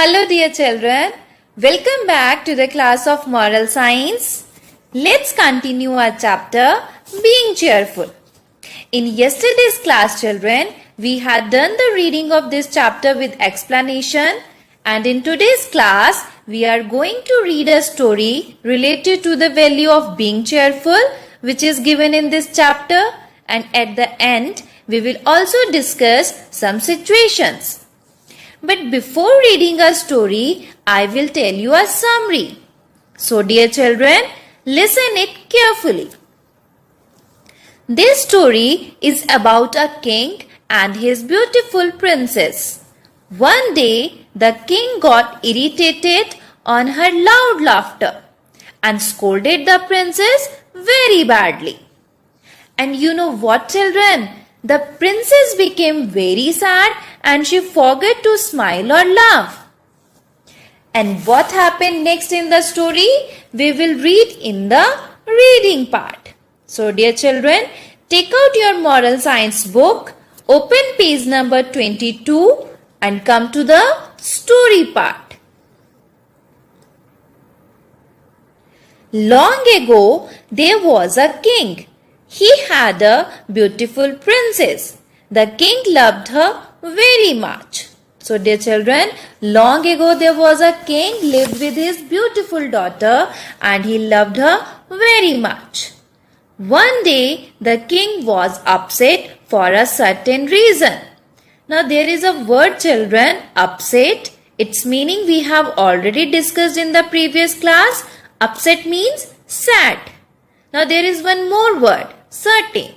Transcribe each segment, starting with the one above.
Hello dear children, welcome back to the class of Moral Science. Let's continue our chapter Being Cheerful. In yesterday's class children, we had done the reading of this chapter with explanation, and in today's class, we are going to read a story related to the value of being cheerful, which is given in this chapter, and at the end, we will also discuss some situations. But before reading a story, I will tell you a summary. So dear children, listen it carefully. This story is about a king and his beautiful princess. One day, the king got irritated on her loud laughter and scolded the princess very badly. And you know what, children? The princess became very sad and she forgot to smile or laugh. And what happened next in the story? We will read in the reading part. So dear children, take out your moral science book, open page number 22 and come to the story part. Long ago, there was a king. He had a beautiful princess. The king loved her very much. So dear children, long ago there was a king lived with his beautiful daughter and he loved her very much. One day the king was upset for a certain reason. Now there is a word children, upset. Its meaning we have already discussed in the previous class. Upset means sad. Now there is one more word, certain.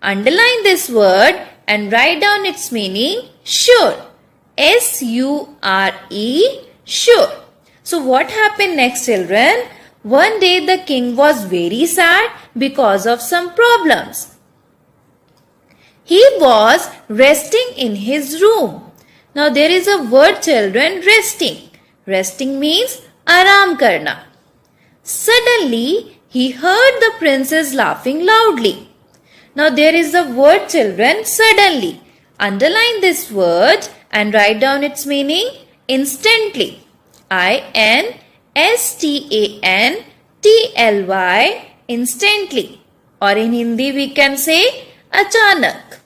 Underline this word and write down its meaning, sure. S-U-R-E, sure. So what happened next children? One day the king was very sad because of some problems. He was resting in his room. Now there is a word children, resting. Resting means aram karna. Suddenly he heard the princess laughing loudly. Now there is the word children, suddenly. Underline this word and write down its meaning, instantly. I-N-S-T-A-N-T-L-Y, instantly. Or in Hindi we can say achanak.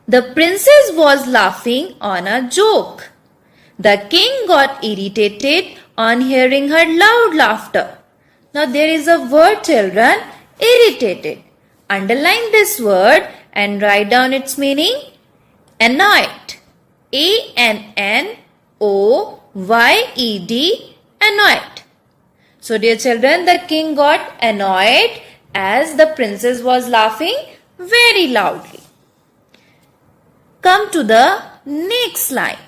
The princess was laughing on a joke. The king got irritated on hearing her loud laughter. Now there is a word children, irritated. Underline this word and write down its meaning, annoyed. A-N-N-O-Y-E-D, annoyed. So dear children, the king got annoyed as the princess was laughing very loudly. Come to the next line.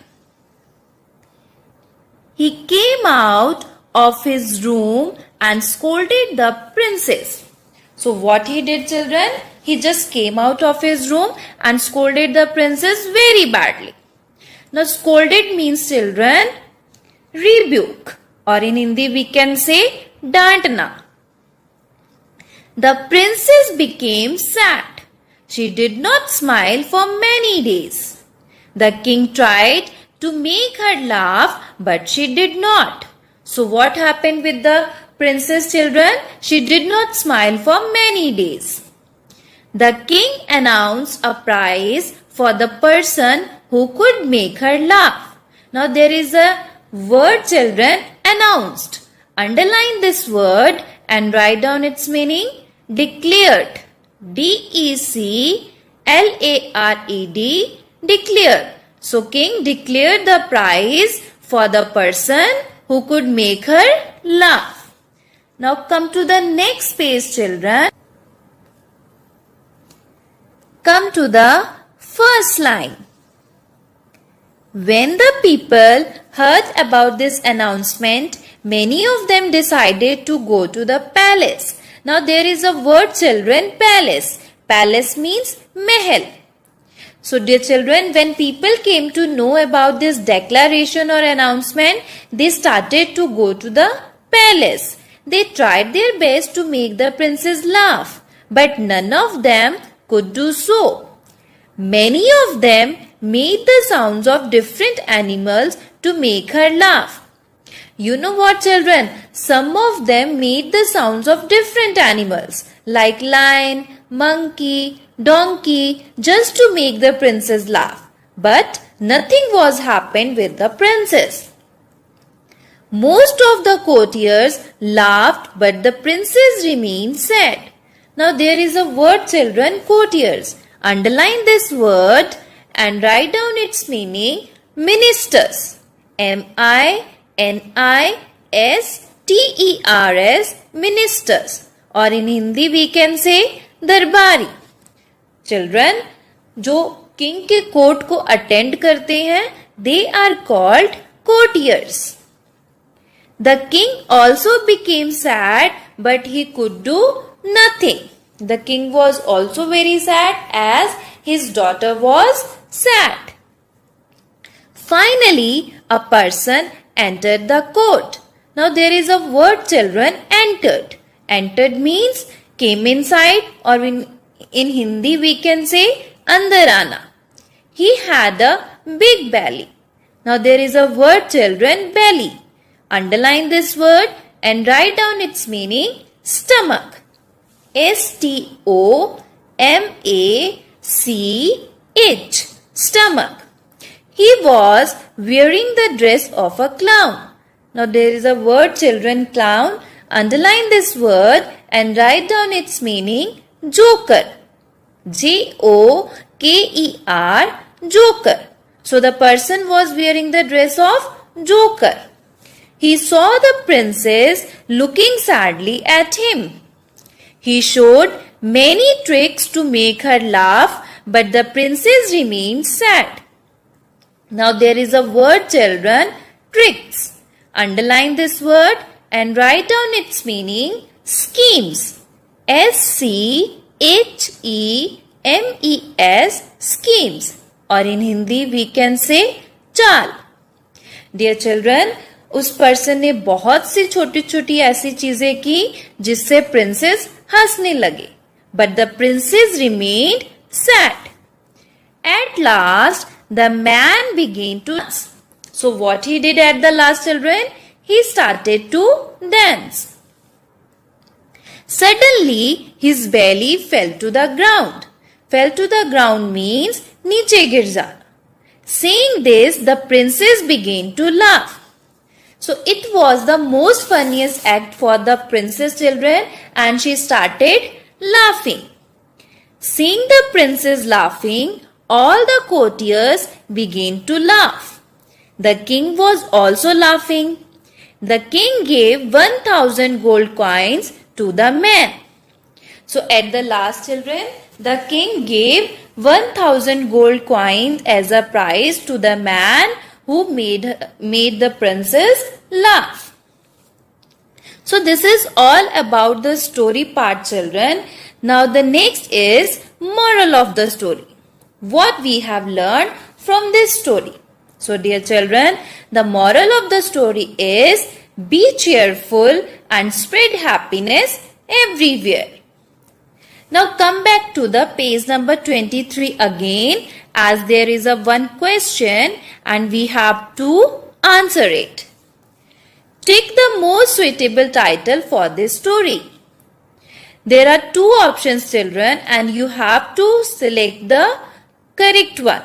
He came out of his room and scolded the princess. So what he did children? He just came out of his room and scolded the princess very badly. Now scolded means children, rebuke, or in Hindi we can say dantna. The princess became sad. She did not smile for many days. The king tried to make her laugh, but she did not. So what happened with the princess children? She did not smile for many days. The king announced a prize for the person who could make her laugh. Now there is a word children, announced. Underline this word and write down its meaning, declared. D-E-C-L-A-R-E-D, declared. So king declared the prize for the person who could make her laugh. Now come to the next page children. Come to the first line. When the people heard about this announcement, many of them decided to go to the palace. Now there is a word children, palace. Palace means mahal. So dear children, when people came to know about this declaration or announcement, they started to go to the palace. They tried their best to make the princess laugh, but none of them could do so. Many of them made the sounds of different animals to make her laugh. You know what, children? Some of them made the sounds of different animals like lion, monkey, donkey just to make the princess laugh. But nothing was happened with the princess. Most of the courtiers laughed, but the princess remained sad. Now there is a word, children, courtiers. Underline this word and write down its meaning, ministers. ministers, ministers. Or in Hindi we can say दरबारी. Children, जो king के court को attend करते हैं, they are called courtiers. The king also became sad, but he could do nothing. The king was also very sad as his daughter was sad. Finally, a person entered the court. Now there is a word, children, entered. Entered means came inside, or in Hindi we can say andar aana. He had a big belly. Now there is a word, children, belly. Underline this word and write down its meaning, stomach. stomach. Stomach. He was wearing the dress of a clown. Now there is a word, children, clown. Underline this word and write down its meaning, joker. Joker, joker. So the person was wearing the dress of joker. He saw the princess looking sadly at him. He showed many tricks to make her laugh, but the princess remained sad. Now there is a word, children, tricks. Underline this word and write down its meaning, schemes. schemes, schemes. Or in Hindi we can say चाल. Dear children, उस person ने बहुत सी छोटी छोटी ऐसी चीजें की जिससे प्रिंसेस हंसने लगे. But the princess remained sad. At last, the man began to dance. So what he did at the last, children? He started to dance. Suddenly, his belly fell to the ground. Fell to the ground means नीचे गिर जाना. Seeing this, the princess began to laugh. So it was the most funniest act for the princess, children, and she started laughing. Seeing the princess laughing, all the courtiers began to laugh. The king was also laughing. The king gave 1,000 gold coins to the man. So at the last, children, the king gave 1,000 gold coins as a prize to the man who made the princess laugh. So this is all about the story part, children. Now the next is moral of the story. What we have learned from this story. So dear children, the moral of the story is be cheerful and spread happiness everywhere. Now come back to the page number 23 again, as there is a one question and we have to answer it. Take the most suitable title for this story. There are two options, children, and you have to select the correct one.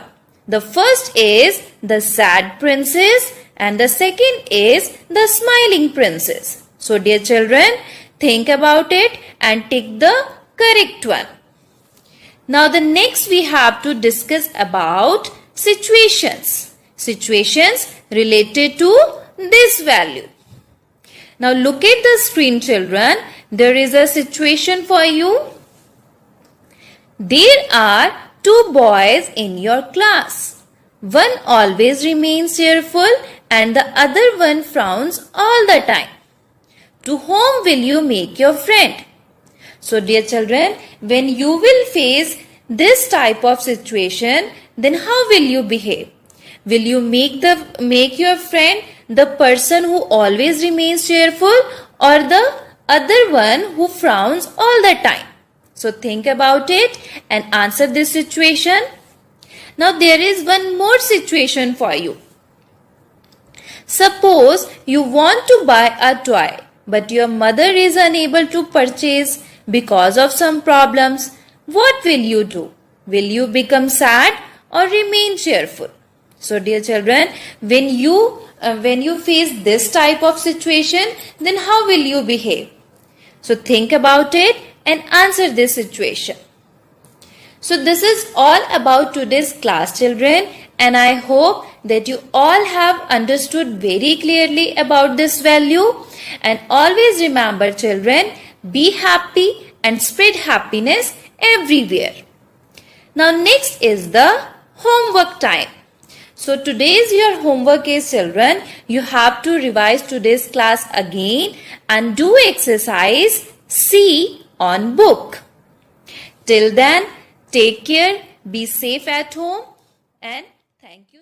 The first is the sad princess and the second is the smiling princess. So dear children, think about it and take the correct one. Now the next we have to discuss about situations. Situations related to this value. Now look at the screen, children. There is a situation for you. There are two boys in your class. One always remains cheerful and the other one frowns all the time. To whom will you make your friend? So dear children, when you will face this type of situation, then how will you behave? Will you make your friend the person who always remains cheerful or the other one who frowns all the time? So think about it and answer this situation. Now there is one more situation for you. Suppose you want to buy a toy, but your mother is unable to purchase because of some problems. What will you do? Will you become sad or remain cheerful? So dear children, when you face this type of situation, then how will you behave? So think about it and answer this situation. So this is all about today's class, children, and I hope that you all have understood very clearly about this value. And always remember, children, be happy and spread happiness everywhere. Now next is the homework time. So today's your homework is, children, you have to revise today's class again and do exercise C on book. Till then, take care, be safe at home, and thank you.